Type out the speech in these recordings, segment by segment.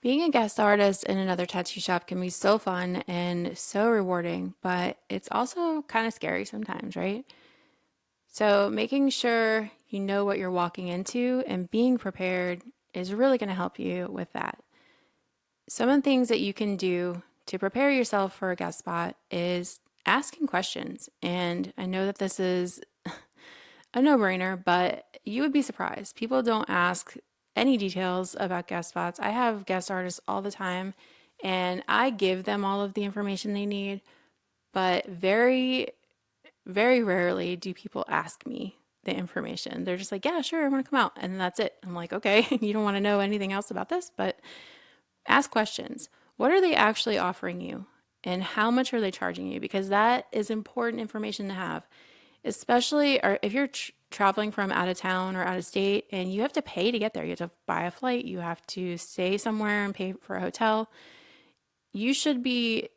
Being a guest artist in another tattoo shop can be so fun and so rewarding, but it's also kind of scary sometimes, right? So, making sure you know what you're walking into and being prepared is really going to help you with that. Some of the things that you can do to prepare yourself for a guest spot is asking questions. And I know that this is a no brainer, but you would be surprised. People don't ask any details about guest spots. I have guest artists all the time, and I give them all of the information they need, but very rarely do people ask me the information. They're just like, yeah, sure, I want to come out. And that's it. I'm like, okay, you don't want to know anything else about this, but ask questions. What are they actually offering you? And how much are they charging you? Because that is important information to have, especially if you're traveling from out of town or out of state and you have to pay to get there. You have to buy a flight, you have to stay somewhere and pay for a hotel. You should be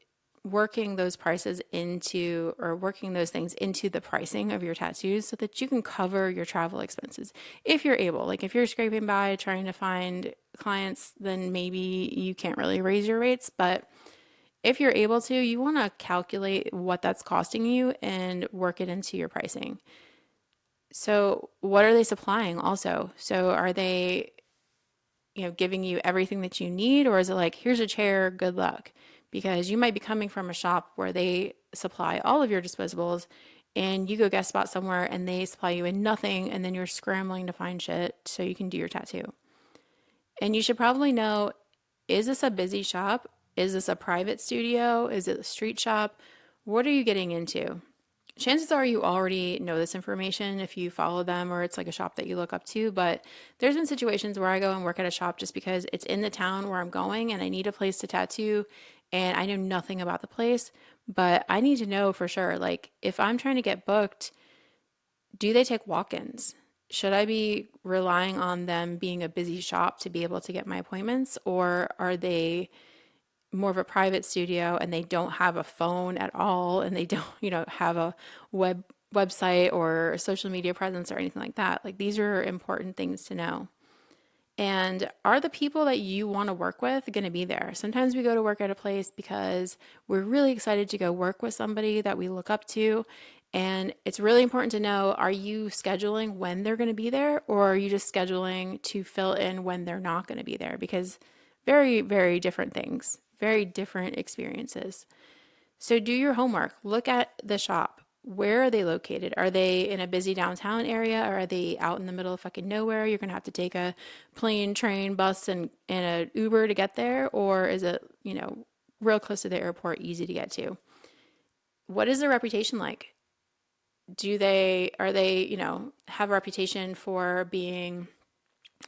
working those prices into or working those things into the pricing of your tattoos so that you can cover your travel expenses if you're able. Like if you're scraping by trying to find clients, then maybe you can't really raise your rates, but if you're able to, you want to calculate what that's costing you and work it into your pricing. So, what are they supplying also? So, are they, giving you everything that you need, or is it like, here's a chair, good luck? Because you might be coming from a shop where they supply all of your disposables and you go guest spot somewhere and they supply you with nothing and then you're scrambling to find shit so you can do your tattoo. And you should probably know, is this a busy shop? Is this a private studio? Is it a street shop? What are you getting into? Chances are you already know this information if you follow them or it's like a shop that you look up to. But there's been situations where I go and work at a shop just because it's in the town where I'm going and I need a place to tattoo and I know nothing about the place, but I need to know for sure. Like if I'm trying to get booked, do they take walk-ins? Should I be relying on them being a busy shop to be able to get my appointments, or are they more of a private studio and they don't have a phone at all and they don't, have a website or social media presence or anything like that? Like these are important things to know. And are the people that you want to work with going to be there? Sometimes we go to work at a place because we're really excited to go work with somebody that we look up to. And it's really important to know, are you scheduling when they're going to be there, or are you just scheduling to fill in when they're not going to be there? Because very different things, very different experiences. So do your homework. Look at the shop. Where are they located? Are they in a busy downtown area, or are they out in the middle of fucking nowhere? You're gonna have to take a plane, train, bus, and an Uber to get there, or is it, real close to the airport, easy to get to? What is their reputation like? Are they, have a reputation for being,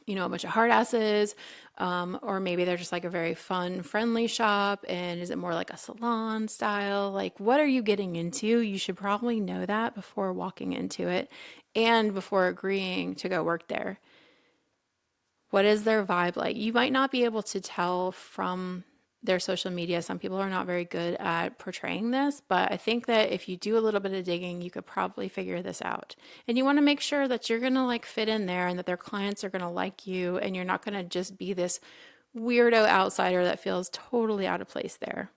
a bunch of hard asses, or maybe they're just like a very fun, friendly shop. And is it more like a salon style? Like, what are you getting into? You should probably know that before walking into it and before agreeing to go work there. What is their vibe like? You might not be able to tell from their social media. Some people are not very good at portraying this, but I think that if you do a little bit of digging, you could probably figure this out. And you want to make sure that you're going to like fit in there and that their clients are going to like you and you're not going to just be this weirdo outsider that feels totally out of place there.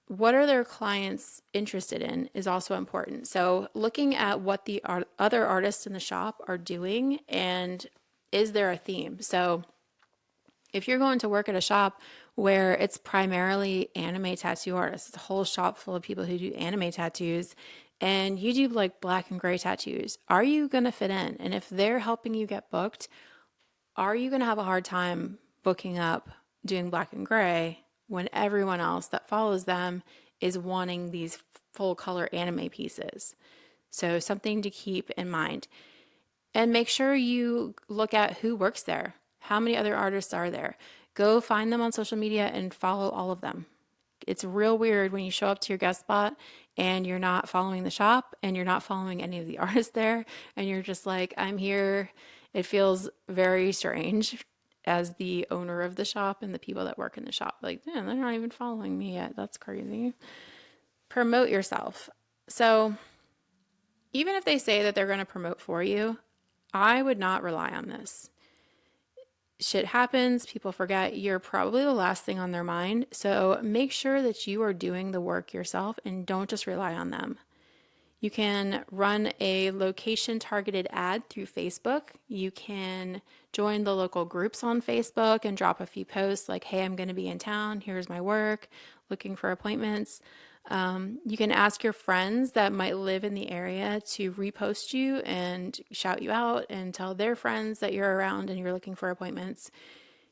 What are their clients interested in is also important. So, looking at what the other artists in the shop are doing, and is there a theme? So, if you're going to work at a shop where it's primarily anime tattoo artists, it's a whole shop full of people who do anime tattoos, and you do like black and gray tattoos, are you going to fit in? And if they're helping you get booked, are you going to have a hard time booking up doing black and gray when everyone else that follows them is wanting these full color anime pieces? So, something to keep in mind. And make sure you look at who works there. How many other artists are there? Go find them on social media and follow all of them. It's real weird when you show up to your guest spot and you're not following the shop and you're not following any of the artists there and you're just like, I'm here. It feels very strange as the owner of the shop and the people that work in the shop. Like, man, they're not even following me yet. That's crazy. Promote yourself. So, even if they say that they're going to promote for you, I would not rely on this. shit happens, people forget, you're probably the last thing on their mind. So make sure that you are doing the work yourself and don't just rely on them. You can run a location targeted ad through Facebook. You can join the local groups on Facebook and drop a few posts like, hey, I'm going to be in town. Here's my work, looking for appointments. You can ask your friends that might live in the area to repost you and shout you out and tell their friends that you're around and you're looking for appointments.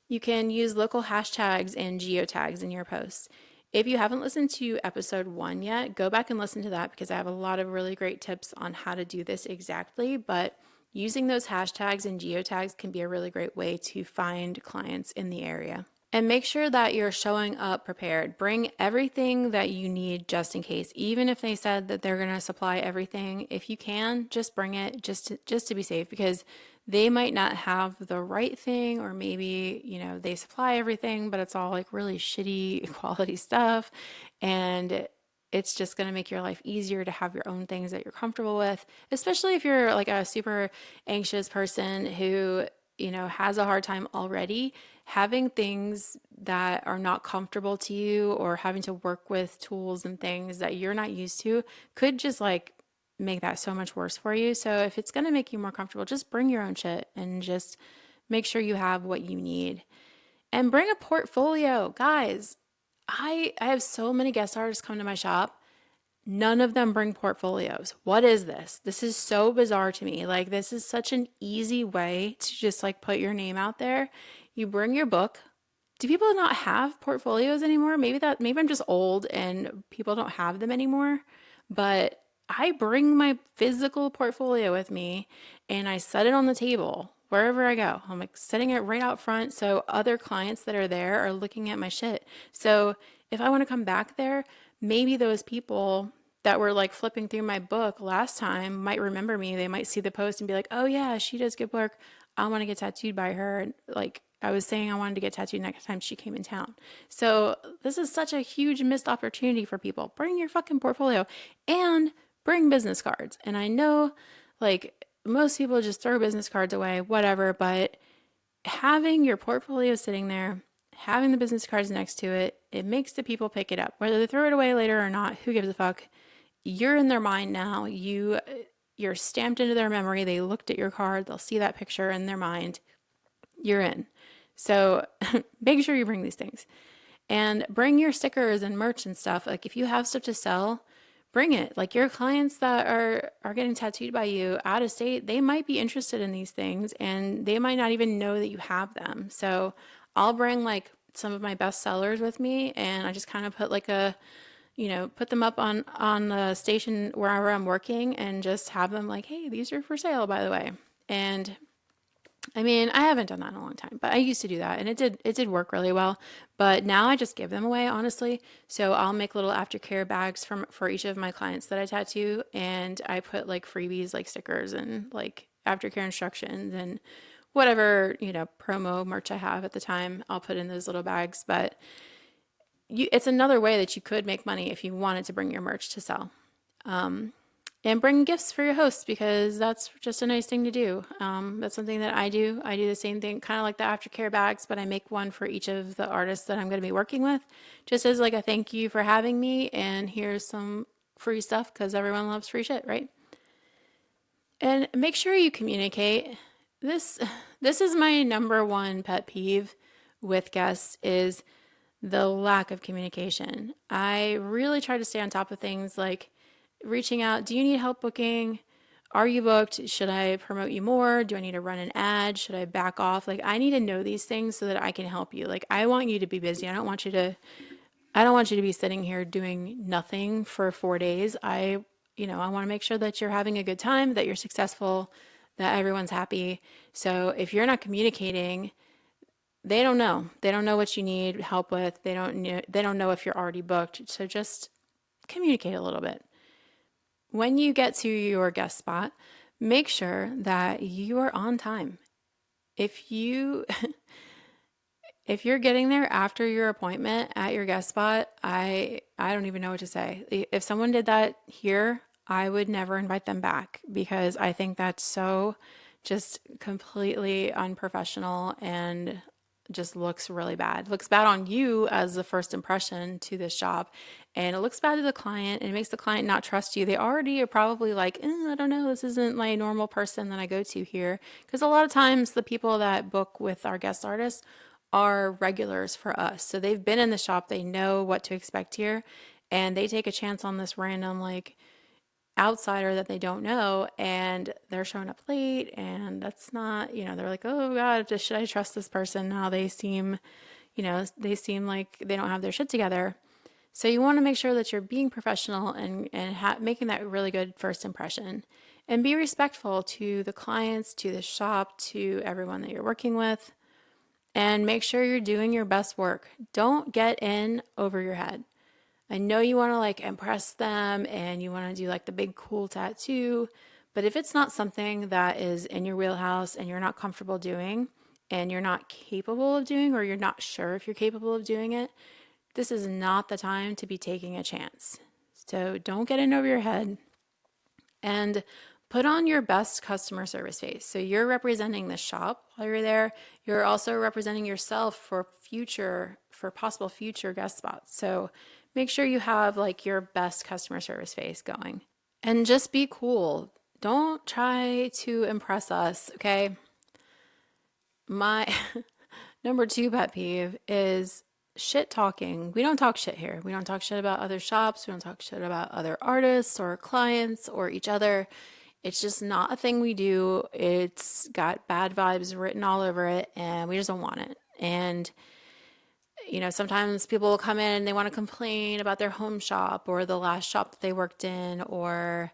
You can use local hashtags and geotags in your posts. If you haven't listened to episode 1 yet, go back and listen to that because I have a lot of really great tips on how to do this exactly. But using those hashtags and geotags can be a really great way to find clients in the area. And make sure that you're showing up prepared. Bring everything that you need just in case. Even if they said that they're going to supply everything, if you can, just bring it just to be safe because they might not have the right thing, or maybe, they supply everything, but it's all like really shitty quality stuff. And it's just going to make your life easier to have your own things that you're comfortable with, especially if you're like a super anxious person who, has a hard time already. Having things that are not comfortable to you or having to work with tools and things that you're not used to could just like make that so much worse for you. So if it's going to make you more comfortable, just bring your own shit and just make sure you have what you need. And bring a portfolio. Guys, I have so many guest artists come to my shop. None of them bring portfolios. What is this? This is so bizarre to me. Like, this is such an easy way to just like put your name out there. You bring your book. Do people not have portfolios anymore? Maybe I'm just old and people don't have them anymore. But I bring my physical portfolio with me and I set it on the table wherever I go. I'm like setting it right out front so other clients that are there are looking at my shit. So if I want to come back there, maybe those people that were like flipping through my book last time might remember me. They might see the post and be like, oh yeah, she does good work. I want to get tattooed by her. And like I was saying, I wanted to get tattooed next time she came in town. So this is such a huge missed opportunity for people. Bring your fucking portfolio and bring business cards. And I know like most people just throw business cards away, whatever, but having your portfolio sitting there, having the business cards next to it, it makes the people pick it up. Whether they throw it away later or not, who gives a fuck? You're in their mind now. You're stamped into their memory. They looked at your card. They'll see that picture in their mind. You're in. So make sure you bring these things. And bring your stickers and merch and stuff. Like if you have stuff to sell, bring it. Like your clients that are getting tattooed by you out of state, they might be interested in these things and they might not even know that you have them. So I'll bring like some of my best sellers with me and I just kind of put like put them up on the station wherever I'm working and just have them like, hey, these are for sale, by the way. And I mean, I haven't done that in a long time, but I used to do that and it did work really well. But now I just give them away, honestly. So I'll make little aftercare bags for each of my clients that I tattoo, and I put like freebies like stickers and like aftercare instructions and whatever, promo merch I have at the time, I'll put in those little bags. But it's another way that you could make money if you wanted to bring your merch to sell. And bring gifts for your hosts because that's just a nice thing to do. That's something that I do. I do the same thing, kind of like the aftercare bags, but I make one for each of the artists that I'm going to be working with, just as like a thank you for having me. And here's some free stuff because everyone loves free shit, right? And make sure you communicate. This is my number one pet peeve with guests is the lack of communication. I really try to stay on top of things like reaching out. Do you need help booking? Are you booked? Should I promote you more? Do I need to run an ad? Should I back off? Like I need to know these things so that I can help you. Like I want you to be busy. I don't want you to be sitting here doing nothing for 4 days. I want to make sure that you're having a good time, that you're successful, that everyone's happy. So if you're not communicating, they don't know. They don't know what you need help with. They don't know if you're already booked. So just communicate a little bit. When you get to your guest spot, make sure that you are on time. If you're getting there after your appointment at your guest spot, I don't even know what to say. If someone did that here, I would never invite them back because I think that's so just completely unprofessional and just looks really bad. Looks bad on you as the first impression to this job, and it looks bad to the client, and it makes the client not trust you. They already are probably like, I don't know, this isn't my normal person that I go to here. Because a lot of times the people that book with our guest artists are regulars for us. So they've been in the shop, they know what to expect here, and they take a chance on this random like outsider that they don't know, and they're showing up late, and that's not, they're like, oh God, should I trust this person now? They seem like they don't have their shit together. So you want to make sure that you're being professional and making that really good first impression, and be respectful to the clients, to the shop, to everyone that you're working with, and make sure you're doing your best work. Don't get in over your head. I know you want to like impress them and you want to do like the big cool tattoo, but if it's not something that is in your wheelhouse and you're not comfortable doing and you're not capable of doing, or you're not sure if you're capable of doing it, this is not the time to be taking a chance. So don't get in over your head, and put on your best customer service face. So you're representing the shop while you're there. You're also representing yourself for possible future guest spots. So make sure you have like your best customer service face going. And just be cool. Don't try to impress us, okay? My number two pet peeve is shit talking. We don't talk shit here. We don't talk shit about other shops. We don't talk shit about other artists or clients or each other. It's just not a thing we do. It's got bad vibes written all over it, and we just don't want it. And sometimes people will come in and they want to complain about their home shop or the last shop that they worked in, or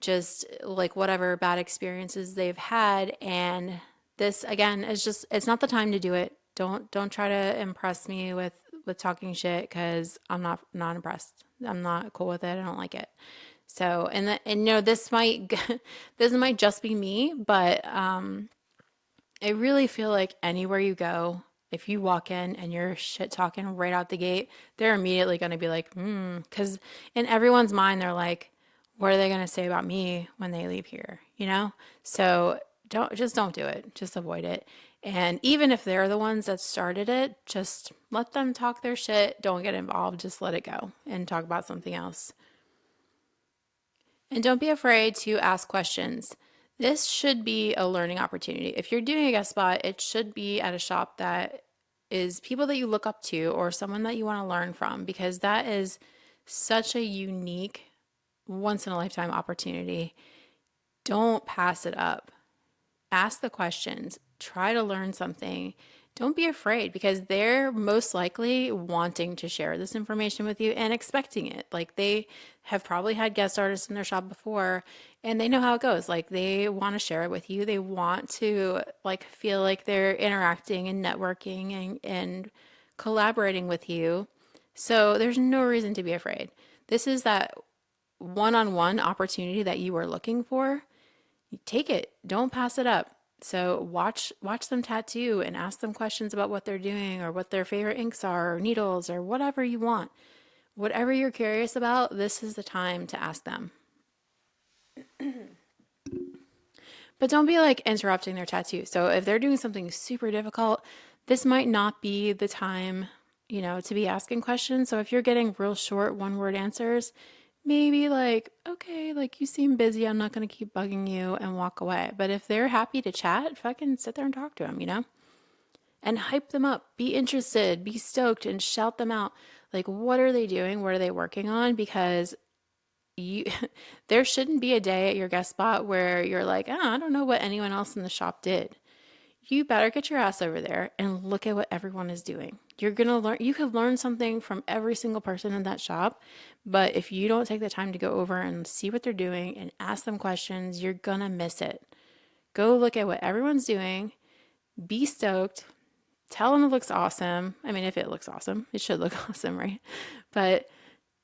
just like whatever bad experiences they've had. And this again is just, it's not the time to do it. Don't try to impress me with talking shit, because I'm not impressed. I'm not cool with it. I don't like it. So, this might this might just be me, but I really feel like anywhere you go, if you walk in and you're shit talking right out the gate, they're immediately going to be like, because in everyone's mind, they're like, what are they going to say about me when they leave here? So don't do it. Just avoid it. And even if they're the ones that started it, just let them talk their shit. Don't get involved. Just let it go and talk about something else. And don't be afraid to ask questions. This should be a learning opportunity. If you're doing a guest spot, it should be at a shop that is people that you look up to or someone that you want to learn from, because that is such a unique, once in a lifetime opportunity. Don't pass it up. Ask the questions. Try to learn something. Don't be afraid, because they're most likely wanting to share this information with you and expecting it. Like, they have probably had guest artists in their shop before, and they know how it goes. Like, they want to share it with you. They want to like feel like they're interacting and networking and collaborating with you. So there's no reason to be afraid. This is that one-on-one opportunity that you were looking for. Take it. Don't pass it up. So watch them tattoo and ask them questions about what they're doing or what their favorite inks are or needles or whatever you want. Whatever you're curious about, this is the time to ask them. But don't be like interrupting their tattoo. So if they're doing something super difficult, this might not be the time, to be asking questions. So if you're getting real short one-word answers, maybe like, okay, like you seem busy, I'm not going to keep bugging you, and walk away. But if they're happy to chat, fucking sit there and talk to them, and hype them up. Be interested, be stoked, and shout them out. Like, what are they doing? What are they working on? Because you, there shouldn't be a day at your guest spot where you're like, oh, I don't know what anyone else in the shop did. You better get your ass over there and look at what everyone is doing. You're going to learn, you could learn something from every single person in that shop, but if you don't take the time to go over and see what they're doing and ask them questions, you're going to miss it. Go look at what everyone's doing, be stoked, tell them it looks awesome. I mean, if it looks awesome, it should look awesome, right? But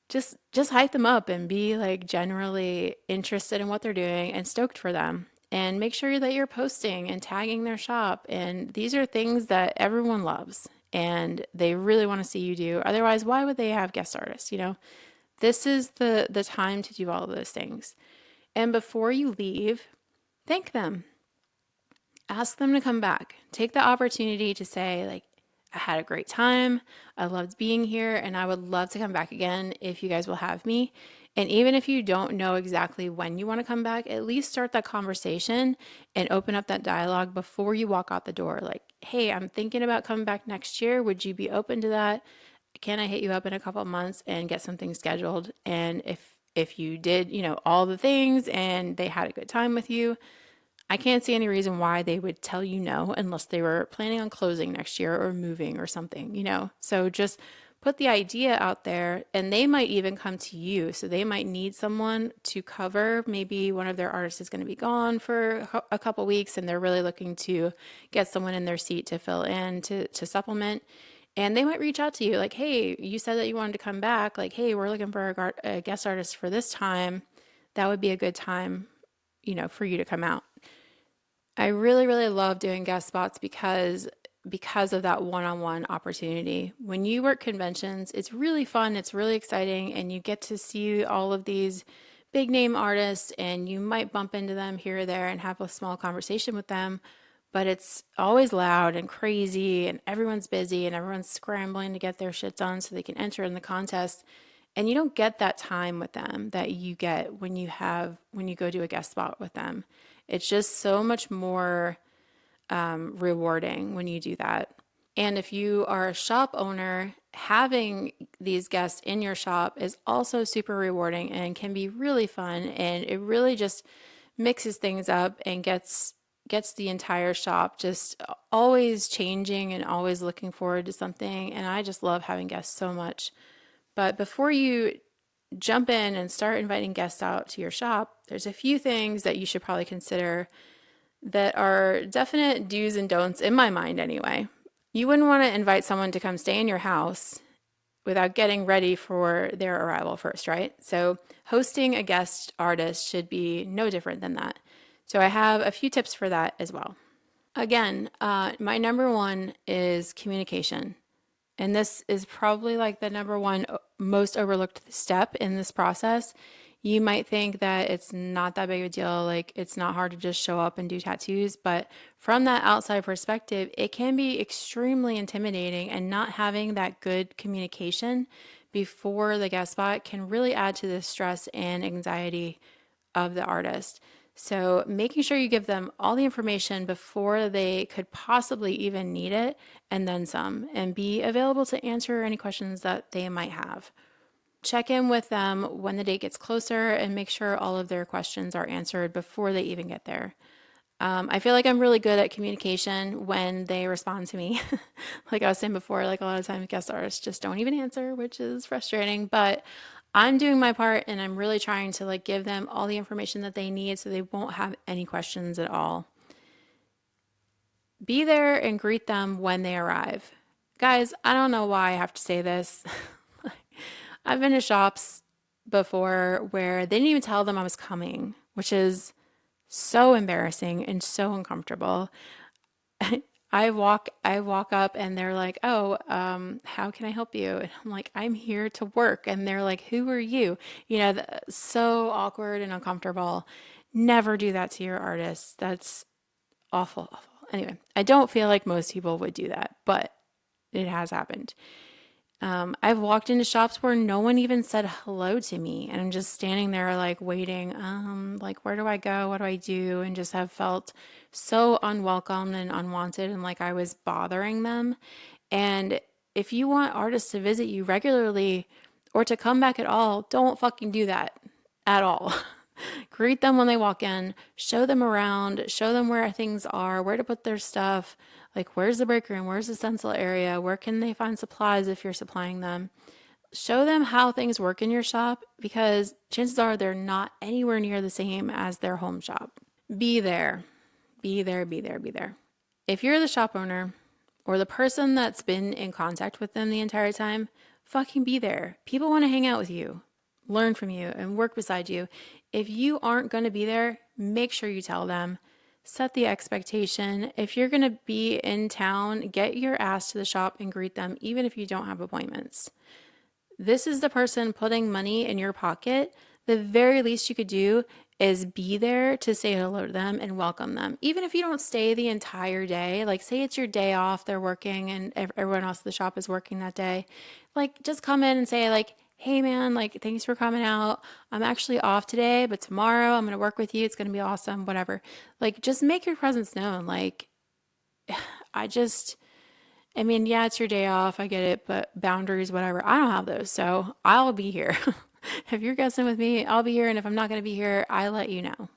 just hype them up and be like generally interested in what they're doing and stoked for them. And make sure that you're posting and tagging their shop. And these are things that everyone loves and they really want to see you do. Otherwise, why would they have guest artists? This is the time to do all of those things. And before you leave, thank them. ask them to come back. Take the opportunity to say, like, I had a great time. I loved being here, and I would love to come back again if you guys will have me. And even if you don't know exactly when you want to come back, at least start that conversation and open up that dialogue before you walk out the door. Like, hey, I'm thinking about coming back next year. Would you be open to that? Can I hit you up in a couple of months and get something scheduled? And if you did, all the things and they had a good time with you, I can't see any reason why they would tell you no unless they were planning on closing next year or moving or something. So just put the idea out there, and they might even come to you. So they might need someone to cover. Maybe one of their artists is going to be gone for a couple weeks and they're really looking to get someone in their seat to fill in to supplement. And they might reach out to you like, hey, you said that you wanted to come back. Like, hey, we're looking for a guest artist for this time. That would be a good time, for you to come out. I really, really love doing guest spots because of that one-on-one opportunity. When you work conventions, it's really fun, it's really exciting, and you get to see all of these big name artists, and you might bump into them here or there and have a small conversation with them, but it's always loud and crazy, and everyone's busy, and everyone's scrambling to get their shit done so they can enter in the contest. And you don't get that time with them that you get when you go do a guest spot with them. It's just so much more rewarding when you do that. And if you are a shop owner, having these guests in your shop is also super rewarding and can be really fun. And it really just mixes things up and gets the entire shop just always changing and always looking forward to something. And I just love having guests so much. But before you jump in and start inviting guests out to your shop, there's a few things that you should probably consider that are definite do's and don'ts in my mind anyway. You wouldn't want to invite someone to come stay in your house without getting ready for their arrival first, right? So hosting a guest artist should be no different than that. So I have a few tips for that as well. Again, my number one is communication. And this is probably like the number one most overlooked step in this process. You might think that it's not that big of a deal, like it's not hard to just show up and do tattoos, but from that outside perspective, it can be extremely intimidating, and not having that good communication before the guest spot can really add to the stress and anxiety of the artist. So making sure you give them all the information before they could possibly even need it, and then some, and be available to answer any questions that they might have. Check in with them when the date gets closer and make sure all of their questions are answered before they even get there. I feel like I'm really good at communication when they respond to me. Like I was saying before, like a lot of times guest artists just don't even answer, which is frustrating, but I'm doing my part and I'm really trying to like give them all the information that they need so they won't have any questions at all. Be there and greet them when they arrive. Guys, I don't know why I have to say this. I've been to shops before where they didn't even tell them I was coming, which is so embarrassing and so uncomfortable. I walk up and they're like, "Oh, how can I help you?" And I'm like, "I'm here to work." And they're like, "Who are you?" So awkward and uncomfortable. Never do that to your artists. That's awful, awful. Anyway, I don't feel like most people would do that, but it has happened. I've walked into shops where no one even said hello to me, and I'm just standing there like waiting, like where do I go? What do I do? And just have felt so unwelcome and unwanted, and like I was bothering them. And if you want artists to visit you regularly or to come back at all, don't fucking do that at all. Greet them when they walk in, show them around, show them where things are, where to put their stuff, like where's the break room, where's the stencil area, where can they find supplies if you're supplying them. Show them how things work in your shop, because chances are they're not anywhere near the same as their home shop. Be there, be there, be there, be there. If you're the shop owner or the person that's been in contact with them the entire time, fucking be there. People want to hang out with you, learn from you, and work beside you. If you aren't going to be there, make sure you tell them. Set the expectation. If you're going to be in town, get your ass to the shop and greet them, even if you don't have appointments. This is the person putting money in your pocket the very least you could do is be there to say hello to them and welcome them. Even if you don't stay the entire day, like say it's your day off, they're working and everyone else at the shop is working that day, like just come in and say like, hey man, like thanks for coming out. I'm actually off today, but tomorrow I'm going to work with you. It's going to be awesome, whatever. Like just make your presence known. Like I just I mean, yeah, it's your day off. I get it, but boundaries, whatever. I don't have those. So I'll be here. If you're guessing with me, I'll be here. And if I'm not going to be here, I let you know.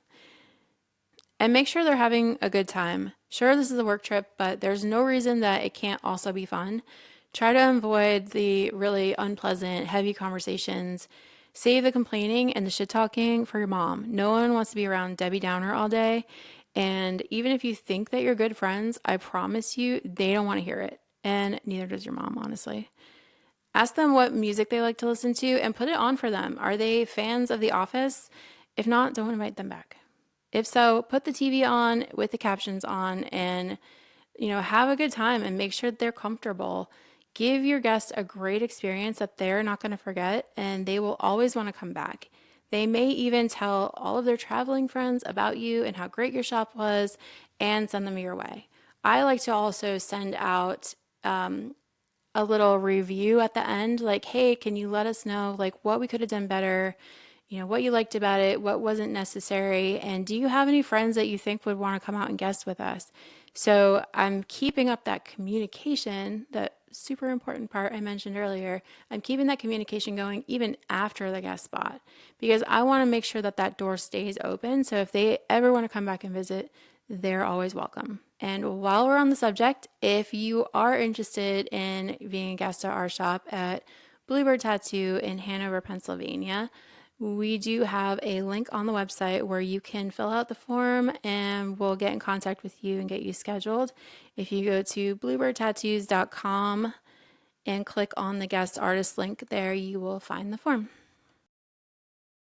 And make sure they're having a good time. Sure, this is a work trip, but there's no reason that it can't also be fun. Try to avoid the really unpleasant, heavy conversations. Save the complaining and the shit talking for your mom. No one wants to be around Debbie Downer all day. And even if you think that you're good friends, I promise you, they don't want to hear it. And neither does your mom, honestly. Ask them what music they like to listen to and put it on for them. Are they fans of The Office? If not, don't invite them back. If so, put the TV on with the captions on and, have a good time and make sure that they're comfortable. Give your guests a great experience that they're not going to forget and they will always want to come back. They may even tell all of their traveling friends about you and how great your shop was and send them your way. I like to also send out a little review at the end, like, hey, can you let us know like what we could have done better, what you liked about it, what wasn't necessary, and do you have any friends that you think would want to come out and guest with us? So I'm keeping up that communication, that super important part I mentioned earlier. I'm keeping that communication going even after the guest spot because I want to make sure that that door stays open. So if they ever want to come back and visit, they're always welcome. And while we're on the subject, if you are interested in being a guest at our shop at Bluebird Tattoo in Hanover, Pennsylvania, we do have a link on the website where you can fill out the form and we'll get in contact with you and get you scheduled. If you go to bluebirdtattoos.com and click on the guest artist link there, you will find the form.